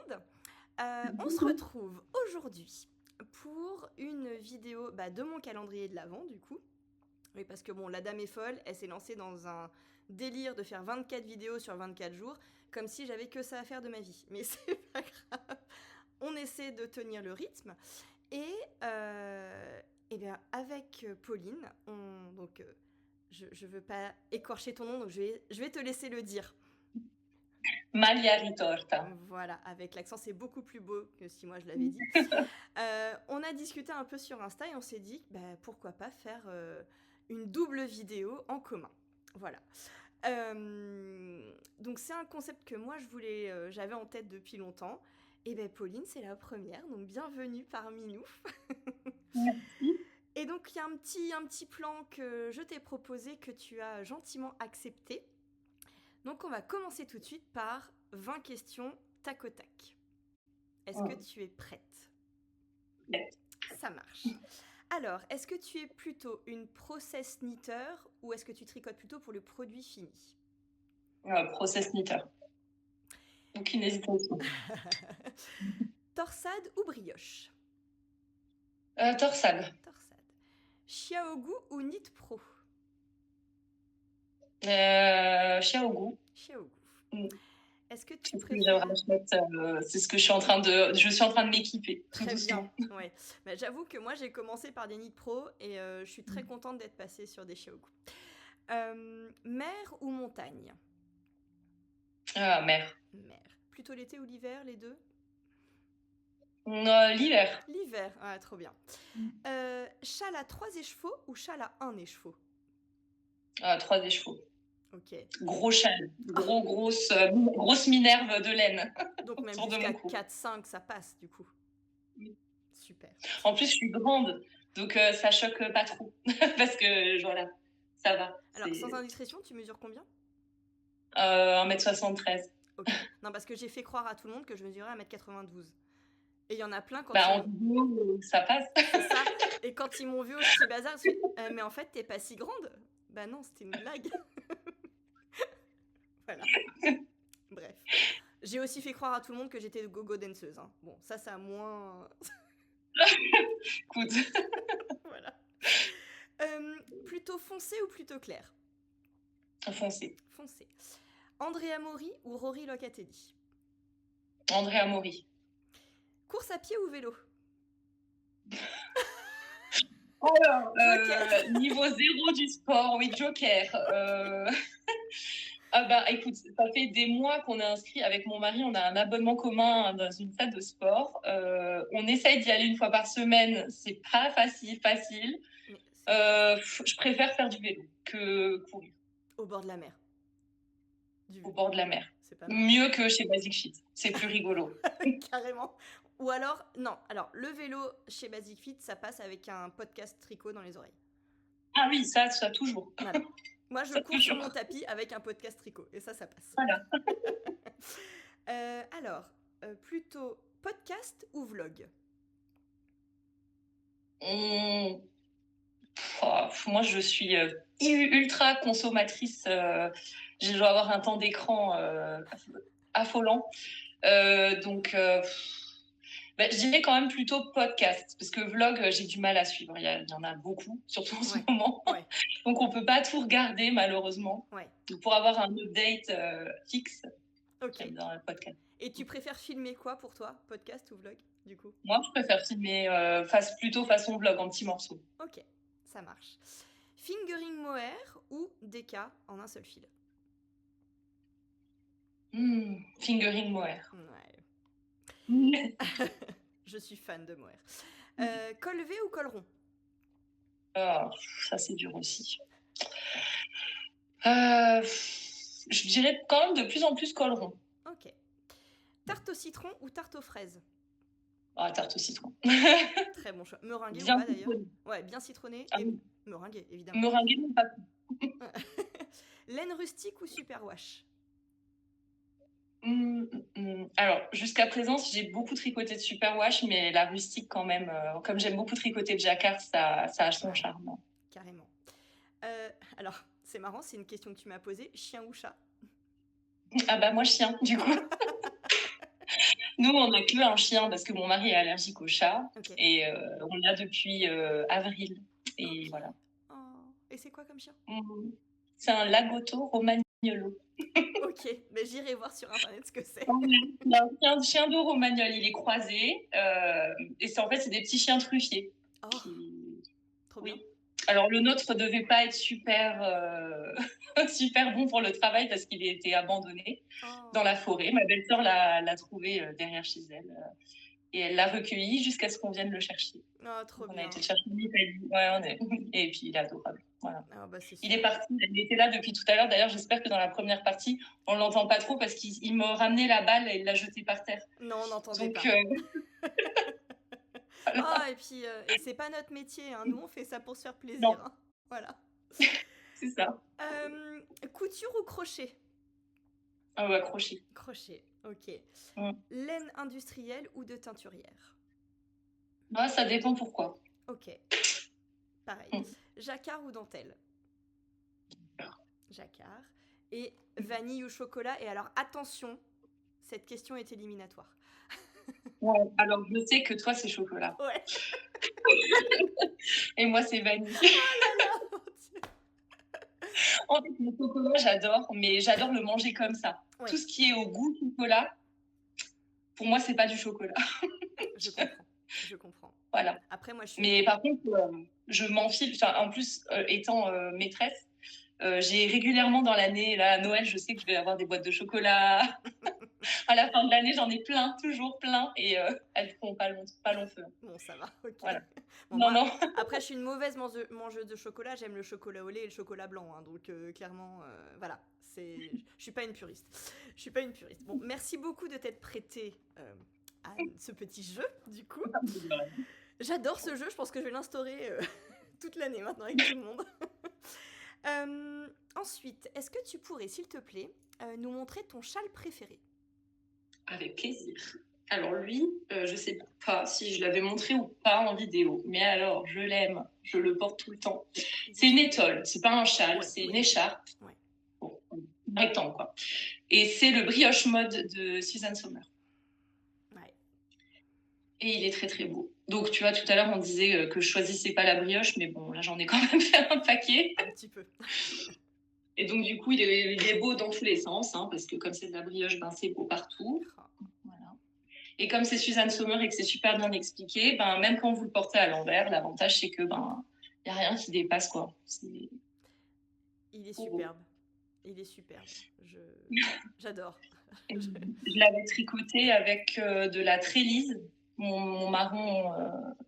monde. On se retrouve aujourd'hui pour une vidéo de mon calendrier de l'Avent, du coup. Oui, parce que bon, la dame est folle, elle s'est lancée dans un délire de faire 24 vidéos sur 24 jours, comme si j'avais que ça à faire de ma vie. Mais c'est pas grave, on essaie de tenir le rythme. Et bien, avec Pauline, je veux pas écorcher ton nom, donc je vais te laisser le dire. Maglia ritorta. Voilà, avec l'accent, c'est beaucoup plus beau que si moi je l'avais dit. On a discuté un peu sur Insta et on s'est dit, pourquoi pas faire une double vidéo en commun. Voilà. Donc c'est un concept que moi j'avais en tête depuis longtemps. Et Pauline, c'est la première, donc bienvenue parmi nous. Merci. Et donc il y a un petit plan que je t'ai proposé, que tu as gentiment accepté. Donc on va commencer tout de suite par 20 questions tac au tac. Est-ce que tu es prête ? Prête. Ça marche. Alors, est-ce que tu es plutôt une process knitter ou est-ce que tu tricotes plutôt pour le produit fini ? Process knitter. Aucune hésitation. Torsade ou brioche ? Torsade. Torsade. Xiaogu ou Knit Pro ? Xiaogu. Xiaogu. Mm. Est-ce que tu C'est ce que préfères... c'est ce que je suis en train de m'équiper. Très bien, ouais. J'avoue que moi j'ai commencé par des Knit Pro et je suis très contente d'être passée sur des Xiaogu. Mer ou montagne ? Mer. Mer. Plutôt l'été ou l'hiver, les deux ? L'hiver. L'hiver, ah, trop bien. Châle à 3 écheveaux ou châle à 1 écheveau ? 3 écheveaux. Ok. Gros châle. Grosse minerve de laine. Donc même jusqu'à 4-5, ça passe du coup. Oui. Super. En plus, je suis grande, donc ça choque pas trop. Parce que voilà, ça va. Alors, sans indiscrétion, tu mesures combien ? 1m73. Ok. Non, parce que j'ai fait croire à tout le monde que je mesurais 1m92. Et il y en a plein quand en vidéo, ça passe. C'est ça. Et quand ils m'ont vu au petit bazar, je me suis dit, mais en fait, t'es pas si grande ? Bah non, c'était une blague. Voilà. Bref. J'ai aussi fait croire à tout le monde que j'étais go-go danseuse. Hein. Bon, ça a moins... Écoute. Voilà. Plutôt foncé ou plutôt clair ? Foncé. Foncé. Andrea Mori ou Rory Locatelli ? Andrea Mori. Course à pied ou vélo ? Alors, niveau 0 du sport, oui, Joker. Écoute, ça fait des mois qu'on est inscrit avec mon mari, on a un abonnement commun dans une salle de sport. On essaye d'y aller une fois par semaine, c'est pas facile. Je préfère faire du vélo que courir. Au bord de la mer. Au bord de la mer. C'est pas mal. Mieux que chez Basic Fit, c'est plus rigolo. Carrément. Ou alors, non, le vélo chez Basic Fit, ça passe avec un podcast tricot dans les oreilles. Ah oui, ça toujours. Voilà. Moi, je cours sur mon tapis avec un podcast tricot, et ça passe. Voilà. Alors, plutôt podcast ou vlog ? Moi, je suis ultra consommatrice. Je dois avoir un temps d'écran affolant. Je dirais quand même plutôt podcast, parce que vlog, j'ai du mal à suivre. Il y en a beaucoup, surtout en ce moment. Ouais. Donc, on peut pas tout regarder, malheureusement. Ouais. Donc, pour avoir un update fixe, j'aime dans le podcast. Et tu préfères filmer quoi pour toi, podcast ou vlog, du coup ? Moi, je préfère filmer plutôt façon vlog, en petits morceaux. Ok, ça marche. Fingering mohair ou DK en un seul fil ? Fingering mohair. Ouais. Je suis fan de mohair. Col V ou col rond ? Ça, c'est dur aussi. Je dirais quand même de plus en plus col rond. Ok. Tarte au citron ou tarte aux fraises ? Tarte au citron. Très bon choix. Meringuée bien ou pas d'ailleurs ? Ouais, bien citronné et meringuée, évidemment. Meringuée, non pas. Laine rustique ou superwash ? Alors, jusqu'à présent, j'ai beaucoup tricoté de superwash, mais la rustique quand même, comme j'aime beaucoup tricoter de jacquard, ça a son charme. Carrément. Alors, c'est marrant, c'est une question que tu m'as posée. Chien ou chat ? Moi, chien, du coup. Nous, on n'a que un chien parce que mon mari est allergique aux chats. Et on l'a depuis avril. Et voilà. Oh. Et c'est quoi comme chien? C'est un Lagotto Romagnolo. Ok, mais j'irai voir sur internet ce que c'est. C'est un chien de Romagnol, il est croisé. Et en fait, c'est des petits chiens truffiers. Oh, trop bien. Alors, le nôtre ne devait pas être super bon pour le travail parce qu'il a été abandonné dans la forêt. Ma belle-sœur l'a trouvé derrière chez elle. Et elle l'a recueilli jusqu'à ce qu'on vienne le chercher. Oh, trop bien. On a été le chercher en Italie. Ouais, Et puis, il est adorable. Voilà. Bah, il est parti. Il était là depuis tout à l'heure. D'ailleurs, j'espère que dans la première partie, on ne l'entend pas trop parce qu'il m'a ramené la balle et il l'a jetée par terre. Non, on n'entendait pas. Voilà. Et puis, et c'est pas notre métier. Hein. Nous, on fait ça pour se faire plaisir. Hein. Voilà. C'est ça. Couture ou crochet? Ah ouais, crochet. Crochet, ok. Laine industrielle ou de teinturière? Bah, ça dépend pourquoi. Ok. Pareil. Jacquard ou dentelle? Jacquard. Et vanille ou chocolat? Et alors, attention, cette question est éliminatoire. Ouais, alors, je sais que toi, c'est chocolat. Ouais. Et moi, c'est vanille. Oh là là, mon Dieu. En fait, le chocolat, j'adore, mais j'adore le manger comme ça. Ouais. Tout ce qui est au goût chocolat, pour moi, c'est pas du chocolat. Je comprends. Voilà. Après, moi, Mais par contre, je m'enfile. En plus, étant maîtresse, j'ai régulièrement dans l'année, là, à Noël, je sais que je vais avoir des boîtes de chocolat. À la fin de l'année, j'en ai plein, toujours plein, et elles font pas long feu. Bon, ça va, ok. Voilà. Bon, non. Après, je suis une mauvaise mangeuse de chocolat, j'aime le chocolat au lait et le chocolat blanc, hein, donc clairement, voilà, je suis pas une puriste. Bon, merci beaucoup de t'être prêtée à ce petit jeu, du coup. J'adore ce jeu, je pense que je vais l'instaurer toute l'année maintenant avec tout le monde. Ensuite, est-ce que tu pourrais, s'il te plaît, nous montrer ton châle préféré? Avec plaisir. Alors lui, je sais pas si je l'avais montré ou pas en vidéo, mais alors je l'aime, je le porte tout le temps. C'est une étole, c'est pas un châle, c'est une écharpe. Ouais. Bon, un rectangle quoi. Et c'est le brioche mode de Susan Sommer. Ouais. Et il est très très beau. Donc tu vois, tout à l'heure on disait que je choisissais pas la brioche, mais bon, là j'en ai quand même fait un paquet. Un petit peu. Et donc du coup, il est beau dans tous les sens, hein, parce que comme c'est de la brioche, ben, c'est beau partout. Voilà. Et comme c'est Susan Sommer et que c'est super bien expliqué, ben, même quand vous le portez à l'envers, l'avantage c'est que ben, y a rien qui dépasse quoi. Il est superbe. Il est superbe. J'adore. Je l'avais tricoté avec de la trélise. Mon marron,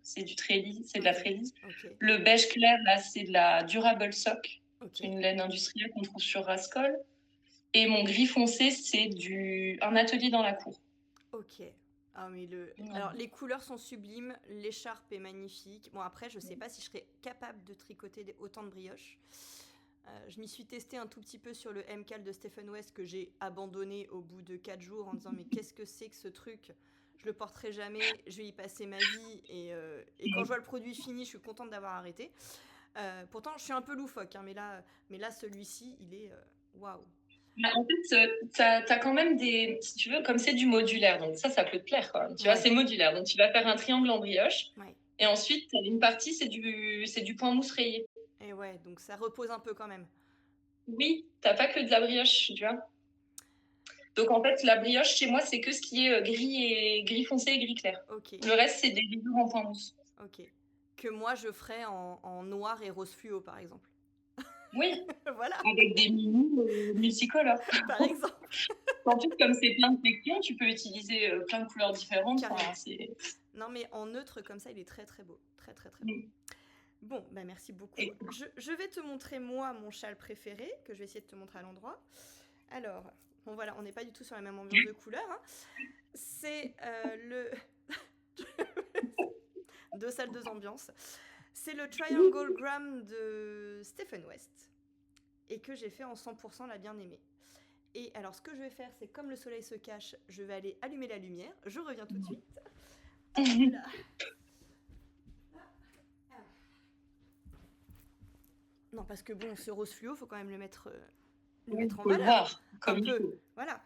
c'est du trélise, c'est de la trélise. Okay. Le beige clair, là, c'est de la Durable Sock. C'est une laine industrielle qu'on trouve sur Rascol. Et mon gris foncé, c'est un atelier dans la cour. Ok. Ah, mais alors, les couleurs sont sublimes, l'écharpe est magnifique. Bon, après, je sais pas si je serais capable de tricoter autant de brioches. Je m'y suis testée un tout petit peu sur le MCAL de Stephen West que j'ai abandonné au bout de 4 jours en disant mais qu'est-ce que c'est que ce truc? Je le porterai jamais, je vais y passer ma vie. Et quand je vois le produit fini, je suis contente d'avoir arrêté. Pourtant, je suis un peu loufoque, hein, mais là, celui-ci, il est waouh. En fait, t'as quand même si tu veux, comme c'est du modulaire, donc ça peut te plaire, quoi. Tu vois, c'est modulaire, donc tu vas faire un triangle en brioche, et ensuite, une partie, c'est du point mousse rayé. Et ouais, donc ça repose un peu quand même. Oui, t'as pas que de la brioche, tu vois. Donc en fait, la brioche, chez moi, c'est que ce qui est gris foncé et gris clair. Okay. Le reste, c'est des livres en point mousse. Ok. Que moi, je ferais en noir et rose fluo, par exemple. Oui, voilà. Avec des multicolores. Par exemple. En plus, comme c'est plein de sections, tu peux utiliser plein de couleurs différentes. Non, mais en neutre, comme ça, il est très, très beau. Très, très, très beau. Bon, bah merci beaucoup. Je vais te montrer, moi, mon châle préféré, que je vais essayer de te montrer à l'endroit. Alors, bon, voilà, on n'est pas du tout sur la même ambiance de couleurs. Hein. C'est le... 2 salles, 2 ambiances. C'est le Triangle Gram de Stephen West et que j'ai fait en 100% la bien-aimée. Et alors, ce que je vais faire, c'est comme le soleil se cache, je vais aller allumer la lumière. Je reviens tout de suite. Voilà. Non, parce que bon, ce rose fluo, faut quand même le mettre en valeur. Voir, comme un peu. Voilà.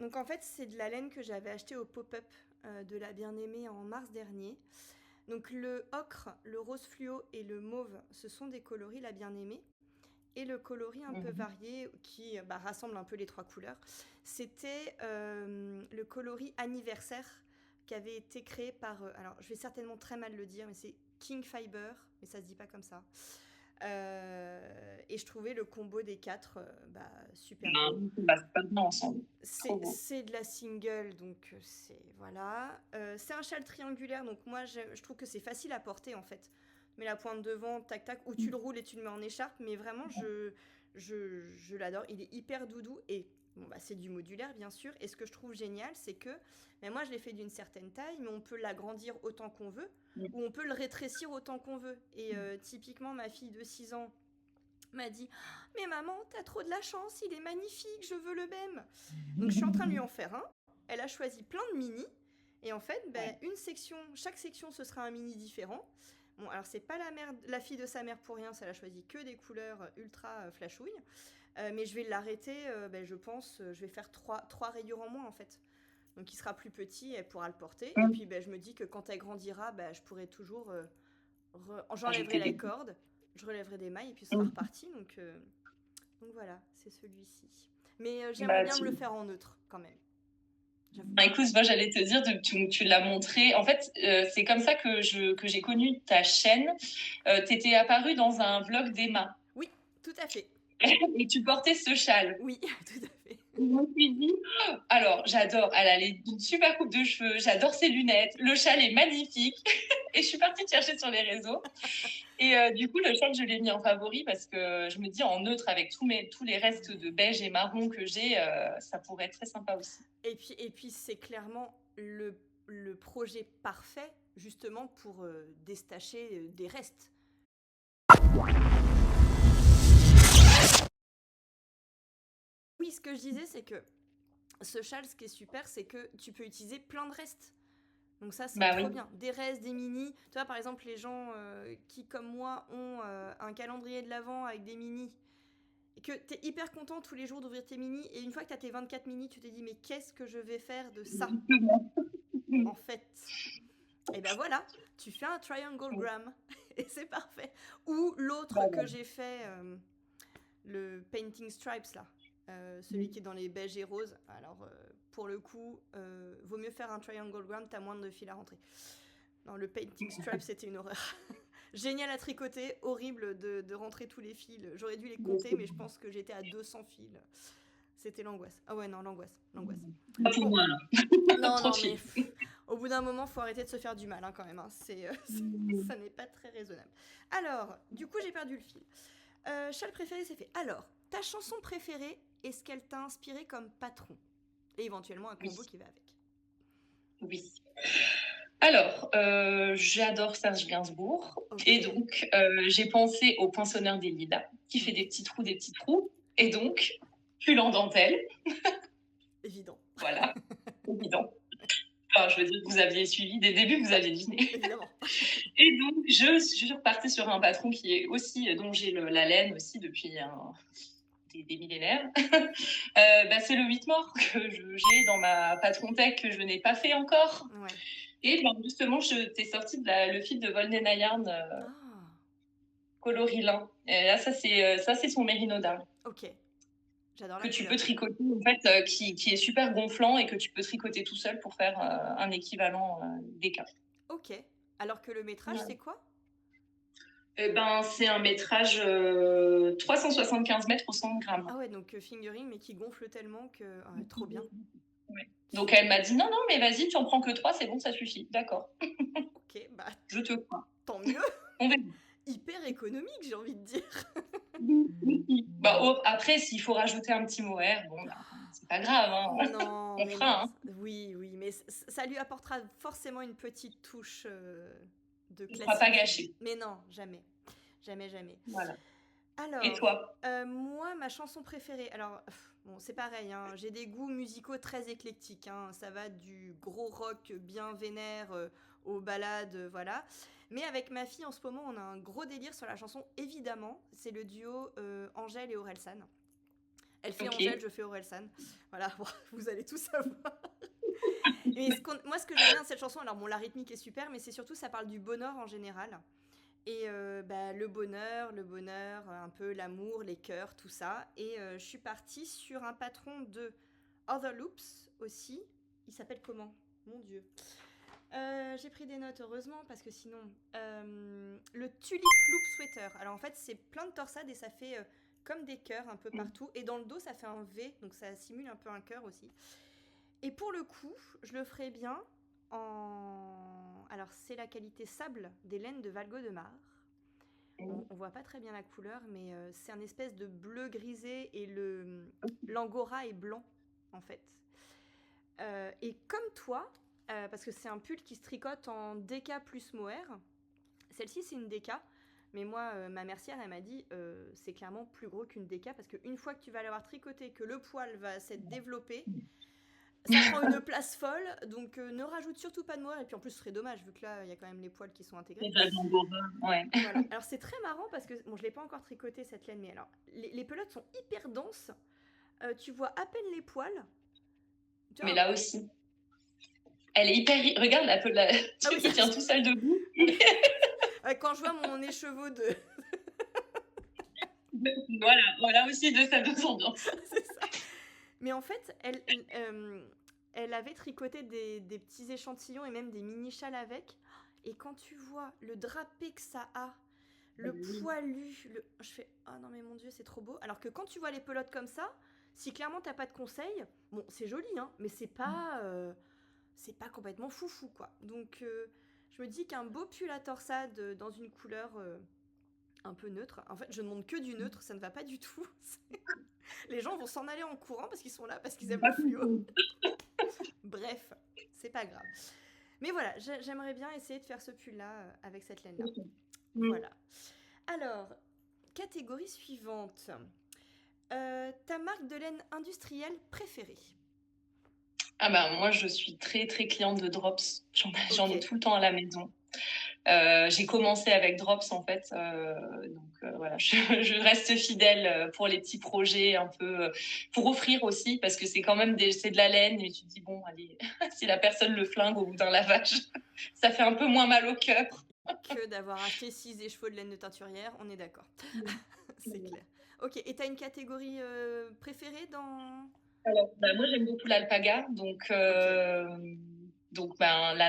Donc en fait, c'est de la laine que j'avais achetée au pop-up de la bien-aimée en mars dernier. Donc le ocre, le rose fluo et le mauve, ce sont des coloris la bien-aimée. Et le coloris un peu varié qui rassemble un peu les 3 couleurs, c'était le coloris anniversaire qui avait été créé par, alors je vais certainement très mal le dire, mais c'est King Fiber, mais ça se dit pas comme ça. Et je trouvais le combo des 4 super beau. C'est pas bien ensemble. C'est de la single, donc c'est voilà. C'est un châle triangulaire, donc moi je trouve que c'est facile à porter en fait. Mais la pointe devant, tac tac, ou tu le roules et tu le mets en écharpe, mais vraiment je l'adore. Il est hyper doudou et bon c'est du modulaire bien sûr. Et ce que je trouve génial, c'est que moi je l'ai fait d'une certaine taille, mais on peut l'agrandir autant qu'on veut, ou on peut le rétrécir autant qu'on veut. Et typiquement ma fille de 6 ans m'a dit « Mais maman, t'as trop de la chance, il est magnifique, je veux le même !» Donc je suis en train de lui en faire un. Elle a choisi plein de mini. Et en fait, chaque section, ce sera un mini différent. Bon, alors c'est pas la fille de sa mère pour rien, ça elle a choisi que des couleurs ultra flashouilles. Mais je vais l'arrêter, je pense, je vais faire 3 rayures en moins en fait. Donc il sera plus petit, elle pourra le porter. Et puis je me dis que quand elle grandira, je pourrai toujours... j'enlèverai la corde, je relèverai des mailles et puis ce sera reparti. Donc voilà, c'est celui-ci. Mais j'aimerais bien me le faire en neutre quand même. Écoute, moi j'allais te dire, tu l'as montré. En fait, c'est comme ça que j'ai connu ta chaîne. T'étais apparue dans un vlog d'Emma. Oui, tout à fait. Et tu portais ce châle. Oui, tout à fait. Je me suis dit, alors j'adore, elle a une super coupe de cheveux, j'adore ses lunettes, le châle est magnifique. Et je suis partie chercher sur les réseaux. Et du coup, le châle, je l'ai mis en favori parce que je me dis en neutre avec tous les restes de beige et marron que j'ai, ça pourrait être très sympa aussi. Et puis c'est clairement le projet parfait justement pour déstacher des restes. Oui, ce que je disais, c'est que ce châle, ce qui est super, c'est que tu peux utiliser plein de restes. Donc ça, c'est trop bien. Des restes, des mini. Tu vois, par exemple, les gens qui, comme moi, ont un calendrier de l'Avent avec des mini, et que t'es hyper content tous les jours d'ouvrir tes mini, et une fois que t'as tes 24 mini, tu te dis, mais qu'est-ce que je vais faire de ça en fait? Et voilà, tu fais un trianglegram, et c'est parfait. Ou l'autre que j'ai fait, le painting stripes, là. Celui qui est dans les beiges et roses. Alors, pour le coup, vaut mieux faire un trianglegram, t'as moins de fil à rentrer. Non, le painting stripe, c'était une horreur. Génial à tricoter, horrible de rentrer tous les fils. J'aurais dû les compter, mais je pense que j'étais à 200 fils. C'était l'angoisse. Ah ouais, non, l'angoisse. Pas pour moi, là. Non, mais au bout d'un moment, faut arrêter de se faire du mal, quand même. Ça n'est pas très raisonnable. Alors, du coup, j'ai perdu le fil. Châle préféré, c'est fait. Alors, ta chanson préférée et ce qu'elle t'a inspiré comme patron. Et éventuellement un combo qui va avec. Oui. Alors, j'adore Serge Gainsbourg. Okay. Et donc, j'ai pensé au Poinçonneur des Lilas, qui fait des petits trous. Et donc, pull en dentelle. Évident. Voilà, évident. Enfin, je veux dire, vous aviez suivi des débuts, vous aviez deviné. Évidemment. Et donc, je suis repartie sur un patron qui est aussi, dont j'ai la laine aussi depuis des millénaires. C'est le 8 mort que j'ai dans ma patron tech que je n'ai pas fait encore. Ouais. Et justement, je t'ai sorti le fil de Volnena Yarn coloris lin. Et là, ça c'est son mérino d'arme. Ok. J'adore que tu peux tricoter, en fait, qui est super gonflant et que tu peux tricoter tout seul pour faire un équivalent DK. Ok. Alors que le métrage, c'est quoi ? C'est un métrage 375 mètres au 100 grammes. Ah ouais, donc fingering, mais qui gonfle tellement que... trop bien. Ouais. Donc elle m'a dit, non, mais vas-y, tu en prends que 3, c'est bon, ça suffit. D'accord. Ok, je te crois. Tant mieux. On verra. Hyper économique, j'ai envie de dire. Après, s'il faut rajouter un petit mohair, c'est pas grave. Hein. Non, on fera. Hein. Oui, mais ça lui apportera forcément une petite touche de classique. On ne sera pas gâché. Mais non, jamais. Jamais. Voilà. Alors, et toi ? Moi, ma chanson préférée, alors, c'est pareil, hein, j'ai des goûts musicaux très éclectiques, hein, ça va du gros rock bien vénère aux ballades, voilà. Mais avec ma fille, en ce moment, on a un gros délire sur la chanson, évidemment, c'est le duo Angèle et Orelsan. Elle fait Angèle, je fais Orelsan. Voilà, bon, vous allez tout savoir. Mais moi, ce que j'aime bien de cette chanson, alors bon, la rythmique est super, mais c'est surtout, ça parle du bonheur en général. Et le bonheur, un peu l'amour, les cœurs, tout ça. Et je suis partie sur un patron de Other Loops aussi. Il s'appelle comment ? Mon Dieu. J'ai pris des notes, heureusement, parce que sinon... le Tulip Loop Sweater. Alors en fait, c'est plein de torsades et ça fait comme des cœurs un peu partout. Et dans le dos, ça fait un V, donc ça simule un peu un cœur aussi. Et pour le coup, je le ferai bien en... Alors, c'est la qualité sable des laines de Valgo de Mar. On voit pas très bien la couleur, mais c'est un espèce de bleu grisé et l'angora est blanc, en fait. Et comme toi, parce que c'est un pull qui se tricote en DK plus mohair, celle-ci, c'est une DK, mais moi, ma mercière, elle m'a dit, c'est clairement plus gros qu'une DK, parce qu'une fois que tu vas l'avoir tricoté, que le poil va s'être développé, ça prend une place folle, donc ne rajoute surtout pas de mohair. Et puis en plus, ce serait dommage, vu que là, il y a quand même les poils qui sont intégrés. Ouais. Voilà. Alors c'est très marrant parce que, bon, je l'ai pas encore tricoté cette laine, mais alors, les pelotes sont hyper denses. Tu vois à peine les poils. Mais là aussi. Elle est hyper... Regarde la pelote, qui tient tout seul debout. Quand je vois mon écheveau de... voilà aussi de sa deux ambiances. C'est ça. Mais en fait, elle avait tricoté des petits échantillons et même des mini-châles avec. Et quand tu vois le drapé que ça a, le poilu, je fais « Oh non mais mon Dieu, c'est trop beau !» Alors que quand tu vois les pelotes comme ça, si clairement t'as pas de conseils, bon, c'est joli, hein, mais c'est pas complètement foufou, quoi. Donc, je me dis qu'un beau pull à torsade dans une couleur un peu neutre... En fait, je ne montre que du neutre, ça ne va pas du tout. Les gens vont s'en aller en courant parce qu'ils sont là, parce qu'ils aiment le fluo. Bref, c'est pas grave. Mais voilà, j'aimerais bien essayer de faire ce pull-là avec cette laine-là. Voilà. Alors, catégorie suivante. Ta marque de laine industrielle préférée ? Ah bah, moi, je suis très, très cliente de Drops. J'en ai tout le temps à la maison. J'ai commencé avec Drops, en fait. Donc, voilà, je reste fidèle pour les petits projets, un peu pour offrir aussi, parce que c'est quand même c'est de la laine. Et tu te dis, bon, allez, si la personne le flingue au bout d'un lavage, ça fait un peu moins mal au cœur. Que d'avoir acheté 6 écheveaux de laine de teinturière, on est d'accord. C'est clair. Ok, et t'as une catégorie préférée dans... Alors, moi, j'aime beaucoup l'alpaga, donc la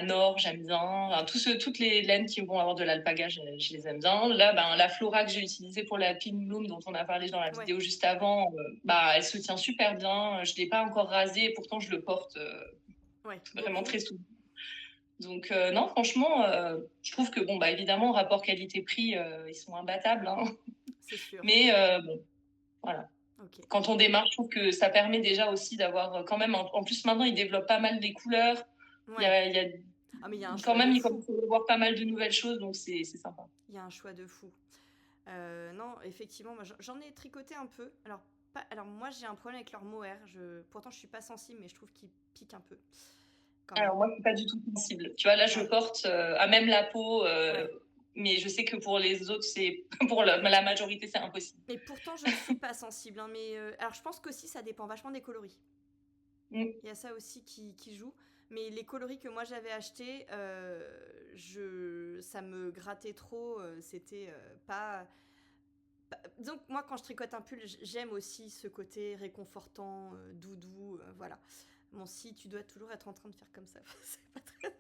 Nord, j'aime bien. Enfin, toutes les laines qui vont avoir de l'alpaga, je les aime bien. Là, la Flora que j'ai utilisée pour la Pin Bloom, dont on a parlé dans la vidéo juste avant, elle se tient super bien. Je ne l'ai pas encore rasée, et pourtant je le porte vraiment très souvent. Donc, non, franchement, je trouve que, évidemment, rapport qualité-prix, ils sont imbattables. Hein. C'est sûr. Mais bon, voilà. Okay. Quand on démarre, je trouve que ça permet déjà aussi d'avoir quand même... En plus, maintenant, ils développent pas mal des couleurs. Il y a quand même, il commence à voir pas mal de nouvelles choses, donc c'est sympa. Il y a un choix de fou. Non, effectivement, moi, j'en ai tricoté un peu. Alors moi, j'ai un problème avec leur mohair. Pourtant, je suis pas sensible, mais je trouve qu'ils piquent un peu. Alors moi, je suis pas du tout sensible. Tu vois, là, je porte à même la peau... Mais je sais que pour les autres, pour la majorité, c'est impossible. Mais pourtant, je ne suis pas sensible. Hein, mais alors, je pense qu'aussi, ça dépend vachement des coloris. Il y a ça aussi qui joue. Mais les coloris que moi, j'avais achetés, ça me grattait trop. C'était pas... Donc, moi, quand je tricote un pull, j'aime aussi ce côté réconfortant, doudou, voilà. Bon, si tu dois toujours être en train de faire comme ça, c'est pas très...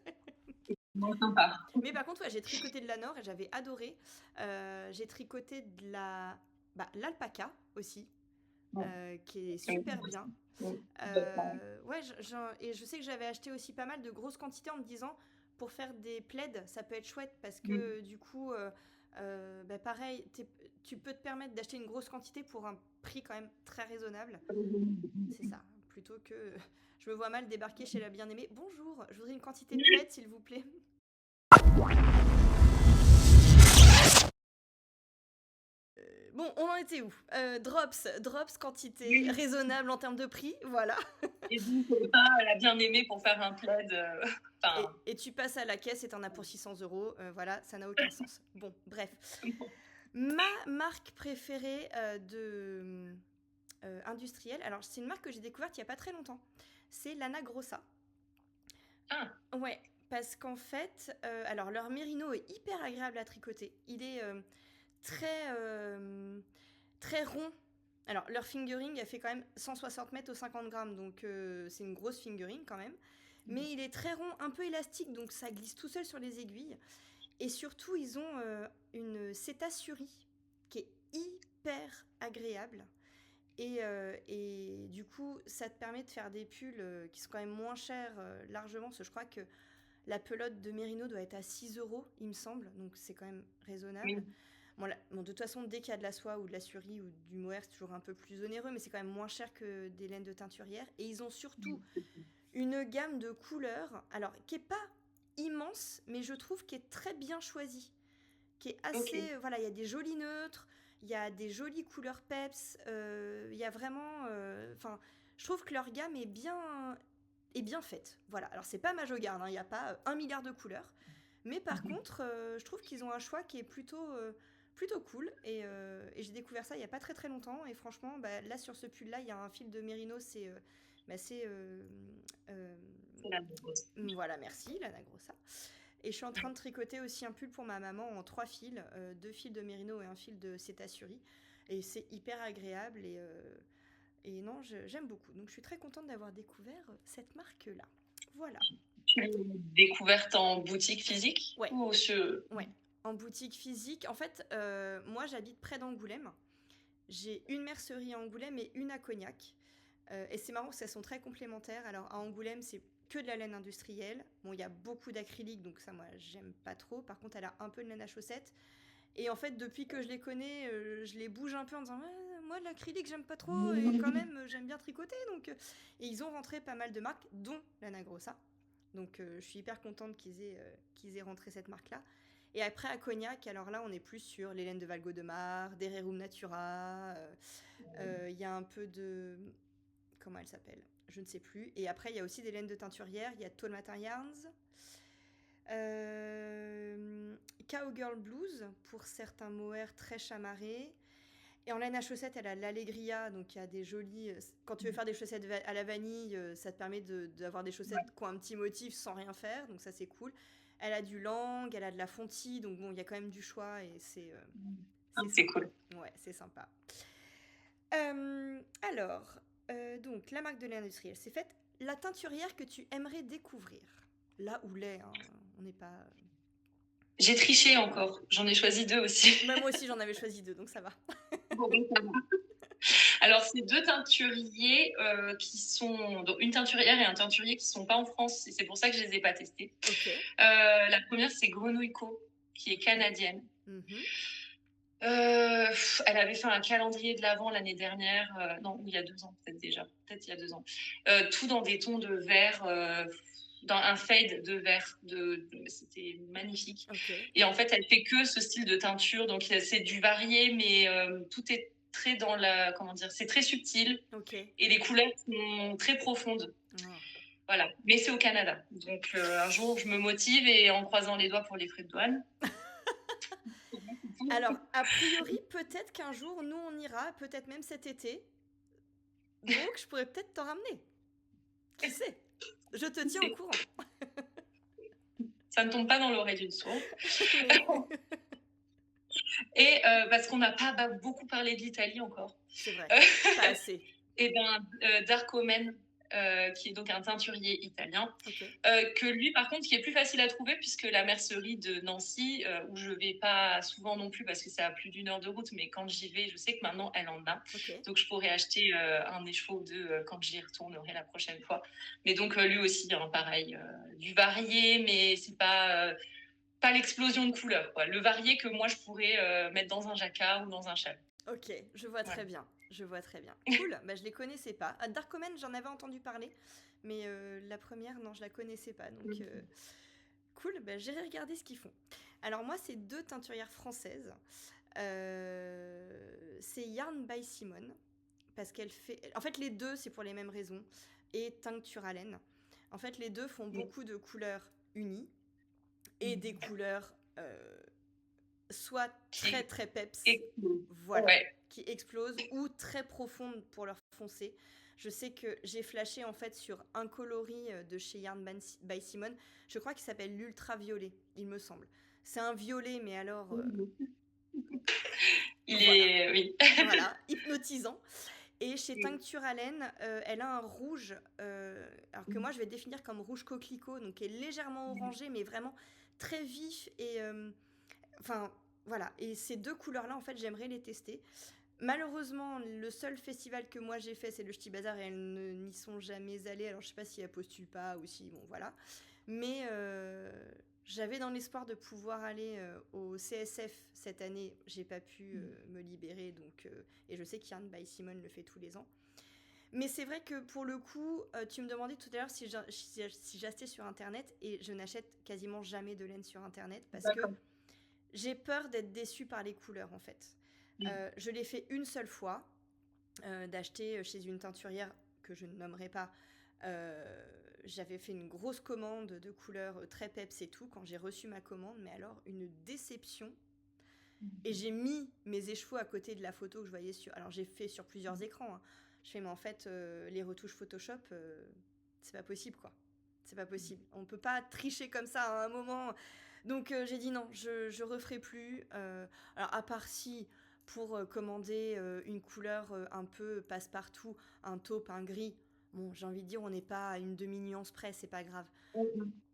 Sympa. Mais par contre, j'ai tricoté de la Nord et j'avais adoré. J'ai tricoté de l'alpaca aussi, qui est super bien. Et je sais que j'avais acheté aussi pas mal de grosses quantités en me disant, pour faire des plaids, ça peut être chouette parce que du coup, pareil, tu peux te permettre d'acheter une grosse quantité pour un prix quand même très raisonnable. C'est ça, plutôt que... Je me vois mal débarquer chez la bien-aimée. Bonjour, je voudrais une quantité de plaids, s'il vous plaît. Bon, on en était où ? Drops, quantité raisonnable en termes de prix, voilà. Et donc, pas la bien-aimée pour faire un plaid. Et tu passes à la caisse et t'en as pour 600 €. Voilà, ça n'a aucun sens. Bon, bref. Ma marque préférée industrielle. Alors, c'est une marque que j'ai découverte il n'y a pas très longtemps. C'est Lana Grossa. Ah. Ouais, parce qu'en fait, alors leur mérino est hyper agréable à tricoter. Il est très rond. Alors, leur fingering, elle fait quand même 160 mètres au 50 grammes, donc c'est une grosse fingering quand même. Mais il est très rond, un peu élastique, donc ça glisse tout seul sur les aiguilles. Et surtout, ils ont une cétasurie qui est hyper agréable. Et du coup, ça te permet de faire des pulls qui sont quand même moins chers largement, parce que je crois que la pelote de Mérino doit être à 6 euros, il me semble, donc c'est quand même raisonnable. Oui. Bon, de toute façon, dès qu'il y a de la soie ou de la surie ou du mohair, c'est toujours un peu plus onéreux, mais c'est quand même moins cher que des laines de teinturière. Et ils ont surtout une gamme de couleurs, alors qui n'est pas immense, mais je trouve qui est très bien choisie, qui est assez... Okay. Voilà, il y a des jolis neutres, il y a des jolies couleurs peps, il y a vraiment... Enfin, je trouve que leur gamme est bien faite. Voilà, alors c'est pas Majogarde, il n'y a pas 1 milliard de couleurs, mais par contre, je trouve qu'ils ont un choix qui est plutôt cool, et j'ai découvert ça il n'y a pas très très longtemps, et franchement, là sur ce pull-là, il y a un fil de Mérino, c'est Lana Grossa. Voilà, merci, Lana Grossa. Et je suis en train de tricoter aussi un pull pour ma maman en 3 fils, 2 fils de Mérino et un fil de cétasurie, et c'est hyper agréable, et non, j'aime beaucoup. Donc je suis très contente d'avoir découvert cette marque-là. Voilà. Tu l'as découverte en boutique physique? Ouais. Ou Ouais, en boutique physique. En fait, moi j'habite près d'Angoulême. J'ai une mercerie à Angoulême et une à Cognac. Et c'est marrant parce qu'elles sont très complémentaires. Alors à Angoulême, c'est que de la laine industrielle. Bon, il y a beaucoup d'acrylique, donc ça, moi, j'aime pas trop. Par contre, elle a un peu de laine à chaussettes. Et en fait, depuis que je les connais, je les bouge un peu en disant moi, l'acrylique, j'aime pas trop. Et quand même, j'aime bien tricoter. Donc... Et ils ont rentré pas mal de marques, dont Lana Grossa. Donc, je suis hyper contente qu'ils aient rentré cette marque-là. Et après, à Cognac, alors là, on est plus sur les laines de Valgaudemar, des Rerum Natura. Il y a un peu de... Comment elle s'appelle ? Je ne sais plus. Et après, il y a aussi des laines de teinturière. Il y a Tolmatin Yarns. Cowgirl Blues, pour certains mohair très chamarrés. Et en laine à chaussettes, elle a l'Allegria, donc il y a des jolies... Quand tu veux faire des chaussettes à la vanille, ça te permet d'avoir des chaussettes qui ont un petit motif sans rien faire, donc ça c'est cool. Elle a du Lang, elle a de la Fonty, donc bon, il y a quand même du choix et c'est cool. Ouais, c'est sympa. Alors, donc la marque de laine industrielle, c'est faite. La teinturière que tu aimerais découvrir, là où l'est, hein, on n'est pas... J'ai triché encore, j'en ai choisi 2 aussi. Moi aussi j'en avais choisi 2, donc ça va. Bon, ça va. Alors, c'est 2 teinturiers qui sont... Donc, une teinturière et un teinturier qui ne sont pas en France, et c'est pour ça que je ne les ai pas testés. Okay. La première, c'est Grenouille Co, qui est canadienne. Elle avait fait un calendrier de l'Avent l'année dernière, non, il y a 2 ans, peut-être il y a 2 ans. Tout dans des tons de vert, dans un fade de vert, c'était magnifique. Okay. Et en fait, elle fait que ce style de teinture, donc c'est du varié, mais tout est très dans la, comment dire, c'est très subtil. Okay. Et les couleurs sont très profondes. Oh. Voilà, mais c'est au Canada. Donc un jour, je me motive et en croisant les doigts pour les frais de douane. Alors, a priori, peut-être qu'un jour, nous, on ira, peut-être même cet été. Donc, je pourrais peut-être t'en ramener. Qui sait ? Je te tiens au courant. Ça ne tombe pas dans l'oreille d'une sourde. Et parce qu'on n'a pas beaucoup parlé de l'Italie encore. C'est vrai, pas assez. Et bien, Dark Omen, qui est donc un teinturier italien, okay. Que lui, par contre, qui est plus facile à trouver puisque la mercerie de Nancy, où je ne vais pas souvent non plus parce que c'est à plus d'1 heure de route, mais quand j'y vais, je sais que maintenant, elle en a. Okay. Donc, je pourrais acheter un écheveau ou 2 quand j'y retournerai la prochaine fois. Mais donc, lui aussi, hein, pareil, du varié, mais c'est pas l'explosion de couleurs, quoi. Le varié que moi, je pourrais mettre dans un jacquard ou dans un châle. Ok, je vois très bien. Je vois très bien. Cool, je les connaissais pas. Dark Omen, j'en avais entendu parler, mais la première, non, je la connaissais pas. Donc, cool, j'irai regarder ce qu'ils font. Alors moi, c'est 2 teinturières françaises. C'est Yarn by Simone, parce qu'elle fait... En fait, les 2, c'est pour les mêmes raisons, et Tincturalaine. En fait, les 2 font beaucoup de couleurs unies, et des couleurs soit très très peps, voilà, qui explosent, ou très profondes pour leur foncé. Je sais que j'ai flashé en fait sur un coloris de chez Yarn by Simone. Je crois qu'il s'appelle l'ultraviolet, il me semble. C'est un violet, mais alors... voilà, hypnotisant. Et chez Tincture à laine, elle a un rouge, alors que moi je vais définir comme rouge coquelicot, donc qui est légèrement orangé, mais vraiment très vif. Et enfin, voilà. Et ces deux couleurs-là, en fait, j'aimerais les tester. Malheureusement, le seul festival que moi j'ai fait, c'est le Ch'ti Bazar, et elles n'y sont jamais allées. Alors je sais pas si elles postulent pas ou si, bon voilà. Mais j'avais dans l'espoir de pouvoir aller au CSF cette année. J'ai pas pu me libérer, donc et je sais qu'Yarn by Simone le fait tous les ans. Mais c'est vrai que pour le coup, tu me demandais tout à l'heure si j'achetais sur internet, et je n'achète quasiment jamais de laine sur internet parce que j'ai peur d'être déçue par les couleurs en fait. Je l'ai fait une seule fois, d'acheter chez une teinturière que je ne nommerai pas. J'avais fait une grosse commande de couleurs très peps et tout. Quand j'ai reçu ma commande, mais alors une déception. Et j'ai mis mes écheveaux à côté de la photo que je voyais sur... Alors j'ai fait sur plusieurs écrans. Hein. Je fais, mais en fait, les retouches Photoshop, c'est pas possible quoi. C'est pas possible. On peut pas tricher comme ça à un moment. Donc j'ai dit non, je referai plus. Alors à part si... pour commander une couleur un peu passe-partout, un taupe, un gris. Bon, j'ai envie de dire, on n'est pas à une demi-nuance près, c'est pas grave.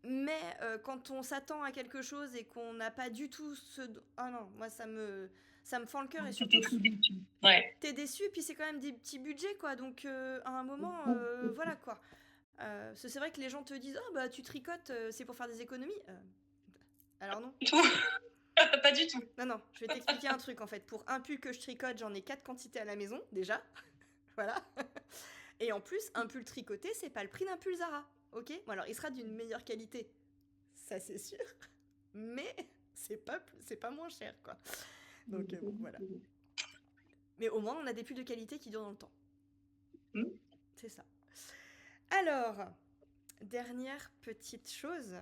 Mais quand on s'attend à quelque chose et qu'on n'a pas du tout ce... Ah non, moi ça me fend le cœur, et surtout... T'es déçu, et puis c'est quand même des petits budgets, quoi. Donc à un moment, voilà, quoi. C'est vrai que les gens te disent, oh bah tu tricotes, c'est pour faire des économies. Alors non. Pas du tout. Non, je vais t'expliquer un truc en fait. Pour un pull que je tricote, j'en ai 4 quantités à la maison, déjà. Voilà. Et en plus, un pull tricoté, c'est pas le prix d'un pull Zara. Ok ? Bon, alors il sera d'une meilleure qualité, ça c'est sûr. Mais c'est pas moins cher, quoi. Donc bon, voilà. Mais au moins, on a des pulls de qualité qui durent dans le temps. C'est ça. Alors, dernière petite chose,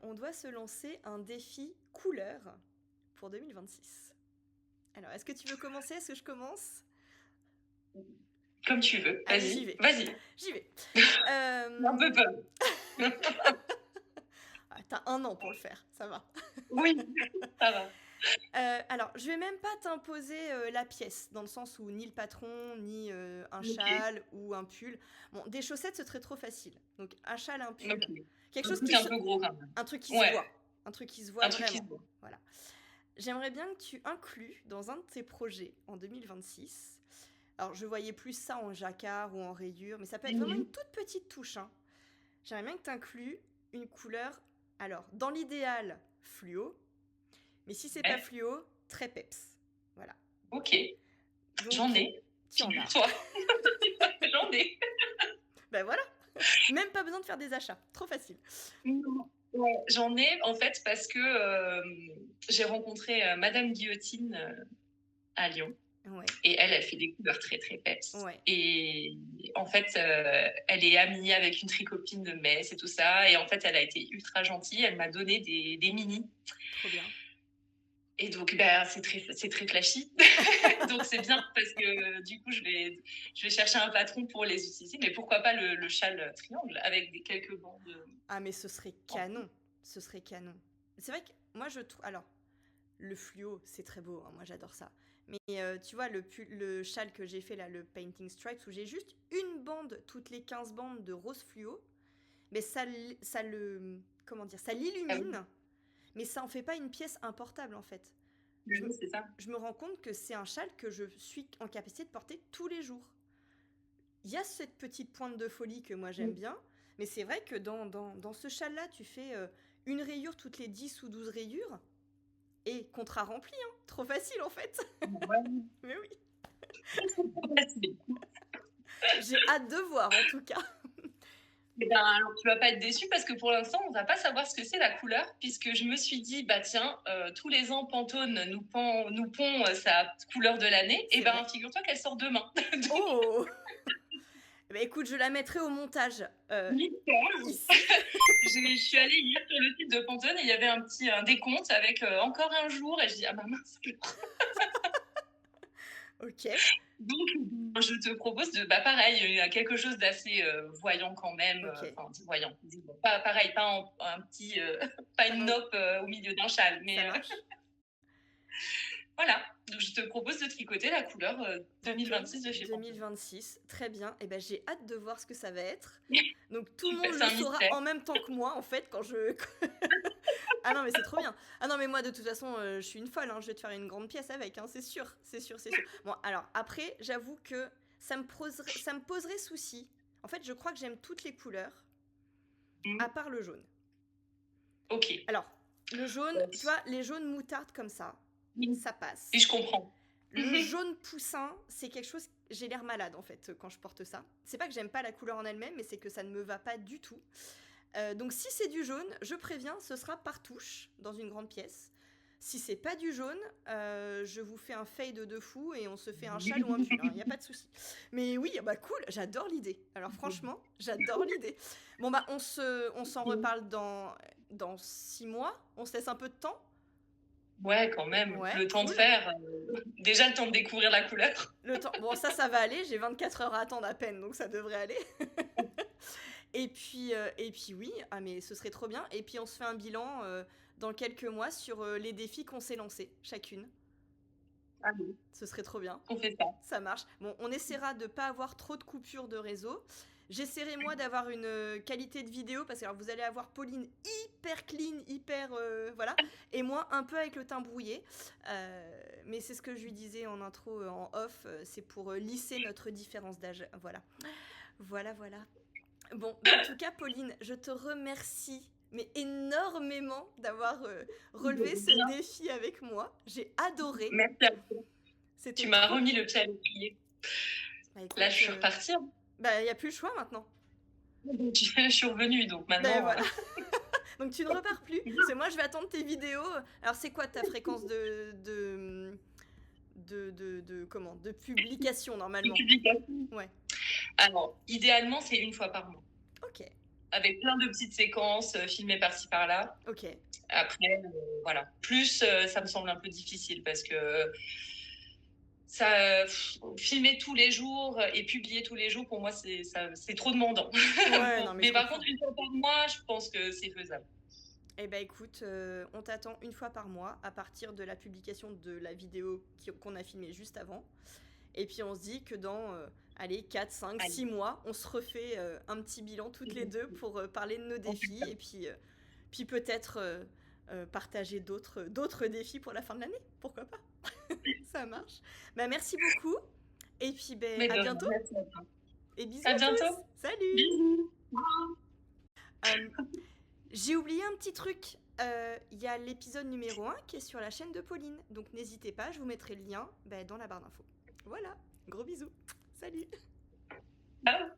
on doit se lancer un défi couleur pour 2026. Alors, est-ce que tu veux commencer ? Est-ce que je commence ? Comme tu veux. Vas-y. Allez, j'y vais. J'y vais. Un peu peur. T'as 1 an pour le faire, ça va. Oui, ça va. Alors, je vais même pas t'imposer la pièce, dans le sens où ni le patron, ni un châle ou un pull. Bon, des chaussettes, ce serait trop facile. Donc, un châle, un pull. Quelque chose qui est un peu gros quand même. Un truc qui se voit. Un truc qui se voit vraiment. Voilà. J'aimerais bien que tu inclues dans un de tes projets en 2026. Alors, je voyais plus ça en jacquard ou en rayure, mais ça peut être vraiment une toute petite touche. Hein. J'aimerais bien que tu inclues une couleur, alors, dans l'idéal, fluo, mais si c'est pas fluo, très peps. Voilà. Ok. Donc, j'en ai. Tu en as. Toi. J'en ai. Ben voilà. Même pas besoin de faire des achats. Trop facile. Ouais, j'en ai, en fait, parce que j'ai rencontré Madame Guillotine à Lyon. Ouais. Et elle fait des couleurs très, très peps. Ouais. Et en fait, elle est amie avec une tricopine de Metz et tout ça. Et en fait, elle a été ultra gentille. Elle m'a donné des mini. Trop bien. Et donc, c'est très flashy. Donc, c'est bien parce que du coup, je vais chercher un patron pour les utiliser. Mais pourquoi pas le châle triangle avec quelques bandes. Ah, mais ce serait canon. Ce serait canon. C'est vrai que moi, je trouve... Alors, le fluo, c'est très beau. Hein, moi, j'adore ça. Mais tu vois, le châle que j'ai fait là, le Painting Stripes, où j'ai juste une bande toutes les 15 bandes de rose fluo, mais ça le... Comment dire ? Ça l'illumine, mais ça en fait pas une pièce importable, en fait. C'est ça. Je me rends compte que c'est un châle que je suis en capacité de porter tous les jours. Il y a cette petite pointe de folie que moi j'aime bien, mais c'est vrai que dans ce châle-là, tu fais une rayure toutes les 10 ou 12 rayures, et contrat rempli, hein. Trop facile en fait. Ouais. Mais oui. J'ai hâte de voir en tout cas. Alors, tu vas pas être déçu parce que pour l'instant, on va pas savoir ce que c'est la couleur, puisque je me suis dit, bah tiens, tous les ans, Pantone nous pond sa couleur de l'année, et ben figure-toi qu'elle sort demain. Oh. Bah écoute, je la mettrai au montage. Ici. Je suis allée hier sur le site de Pantone et il y avait un décompte avec encore un jour et je dis ah bah mince. Ok. Donc je te propose de pareil, il y a quelque chose d'assez voyant quand même. Okay. Voyant. Pas pareil, pas un petit, pas une nope au milieu d'un châle, mais. Ça marche. Voilà, donc je te propose de tricoter la couleur 2026 de chez 2026, très bien. Et ben j'ai hâte de voir ce que ça va être. Donc tout le monde le saura en même temps que moi en fait quand je. Ah non mais c'est trop bien. Ah non mais moi de toute façon je suis une folle, hein. Je vais te faire une grande pièce avec, hein. C'est sûr. Bon alors après j'avoue que ça me poserait souci. En fait je crois que j'aime toutes les couleurs à part le jaune. Ok. Alors le jaune, tu vois les jaunes moutarde comme ça. Ça passe. Et je comprends. Le jaune poussin, c'est quelque chose... J'ai l'air malade, en fait, quand je porte ça. C'est pas que j'aime pas la couleur en elle-même, mais c'est que ça ne me va pas du tout. Donc si c'est du jaune, je préviens, ce sera par touche, dans une grande pièce. Si c'est pas du jaune, je vous fais un fade de fou et on se fait un châle ou un pull. Il n'y a pas de souci. Mais oui, bah cool, j'adore l'idée. Alors franchement, j'adore l'idée. Bon bah on s'en reparle dans 6 mois. On se laisse un peu de temps. Ouais, quand même. Ouais, le temps de faire. Déjà, le temps de découvrir la couleur. Bon, ça va aller. J'ai 24 heures à attendre à peine, donc ça devrait aller. et puis oui, mais ce serait trop bien. Et puis, on se fait un bilan dans quelques mois sur les défis qu'on s'est lancés, chacune. Ah oui. Ce serait trop bien. On fait ça. Ça marche. Bon, on essaiera de ne pas avoir trop de coupures de réseau. J'essaierai moi d'avoir une qualité de vidéo parce que alors, vous allez avoir Pauline hyper clean, hyper voilà, et moi un peu avec le teint brouillé. Mais c'est ce que je lui disais en intro, en off, c'est pour lisser notre différence d'âge. Voilà. Bon, en tout cas, Pauline, je te remercie mais énormément d'avoir relevé ce défi avec moi. J'ai adoré. Merci à toi. Tu m'as remis le pied à l'étrier. Là, je suis repartie. Bah, il n'y a plus le choix maintenant. Je suis revenue, donc maintenant... Ben, voilà. Donc tu ne repars plus. Parce que moi, je vais attendre tes vidéos. Alors, c'est quoi ta fréquence de publication, normalement? De publication. Ouais. Alors, idéalement, c'est 1 fois par mois. Ok. Avec plein de petites séquences filmées par-ci, par-là. Ok. Après, voilà. Plus, ça me semble un peu difficile parce que... filmer tous les jours et publier tous les jours, pour moi, c'est trop demandant. Ouais, non, mais par contre, 1 fois par mois, je pense que c'est faisable. Eh ben écoute, on t'attend 1 fois par mois à partir de la publication de la vidéo qu'on a filmée juste avant. Et puis on se dit que dans 4, 5, 6 mois, on se refait un petit bilan toutes les deux pour parler de nos défis et puis peut-être partager d'autres défis pour la fin de l'année. Pourquoi pas? Ça marche. Bah, merci beaucoup. Et puis à bientôt. Et bisous. À bientôt. Salut. Bisous. J'ai oublié un petit truc. Il y a l'épisode numéro 1 qui est sur la chaîne de Pauline. Donc n'hésitez pas, je vous mettrai le lien dans la barre d'infos. Voilà, gros bisous. Salut. Ciao.